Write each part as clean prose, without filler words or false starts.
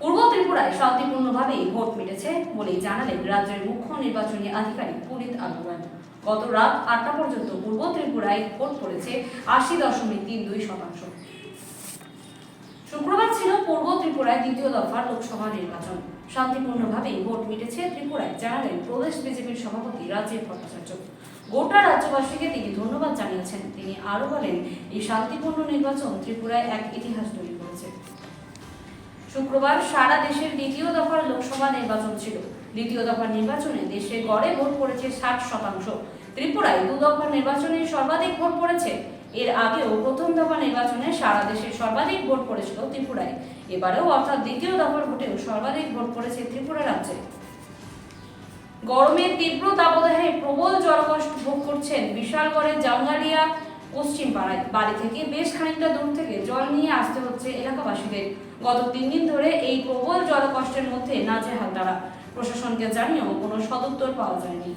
পূর্ব ত্রিপুরায় শান্তিপূর্ণভাবে ভোট মিটেছে বলেই জানালেন রাজ্যের মুখ্য নির্বাচনী আধিকারিক পুনিত আগারওয়াল। গত রাত ৮টা পর্যন্ত পূর্ব ত্রিপুরায় ভোট পড়েছে ৮০.32%। শুক্রবার ছিল পূর্ব ত্রিপুরায় দ্বিতীয় দফার লোকসভা নির্বাচন। শান্তিপূর্ণভাবে ভোট মিটেছে ত্রিপুরায় জানালেন প্রদেশ বিজেপির সভাপতি রাজীব ভট্টাচার্য। গোটা রাজ্যবাসীকে তিনি ধন্যবাদ জানিয়েছেন। তিনি আরো বলেন, এই শান্তিপূর্ণ নির্বাচন ত্রিপুরায় এক ইতিহাস তৈরি করেছে। শুক্রবার সারা দেশের দ্বিতীয় দফার লোকসভা নির্বাচন ছিল। দ্বিতীয় দফার নির্বাচনে দেশে গড়ে ভোট পড়েছে 60%। ত্রিপুরায় দু দফার নির্বাচনে সর্বাধিক ভোট পড়েছে। এর আগেও প্রথম দফা নির্বাচনে সারা দেশে সর্বাধিক ভোট পড়েছিল ত্রিপুরায়। এবারেও অর্থাৎ দ্বিতীয় দফার ভোটেও সর্বাধিক ভোট পড়েছে ত্রিপুরা রাজ্যে। গরমের তীব্র দাবদাহে প্রবল জলকষ্ট ভোগ করছেন বিশালগড়ের জাঙ্গালিয়া পশ্চিম পাড়ায়। বাড়ি থেকে বেশ খানিকটা দূর থেকে জল নিয়ে আসতে হচ্ছে এলাকাবাসীদের। গত 3 দিন ধরে এই প্রবল জলকষ্টের মধ্যে নাজেহাল তারা। প্রশাসনকে জানিয়েও কোনো সদুত্তর পাওয়া যায়নি।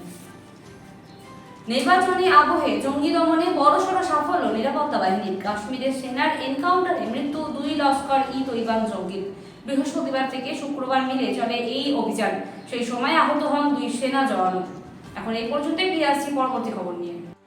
নির্বাচনী আবহে জঙ্গি দমনে বড়সড় সাফল্য নিরাপত্তা বাহিনীর। কাশ্মীরের সেনার এনকাউন্টারে মৃত্যু 2 লস্কর-ই-তৈয়বা জঙ্গির। বৃহস্পতিবার থেকে শুক্রবার মিলে চলে এই অভিযান। সেই সময় আহত হন 2 সেনা জওয়ান। এখন এই পর্যন্তই ফিরে আসছি পরবর্তী খবর নিয়ে।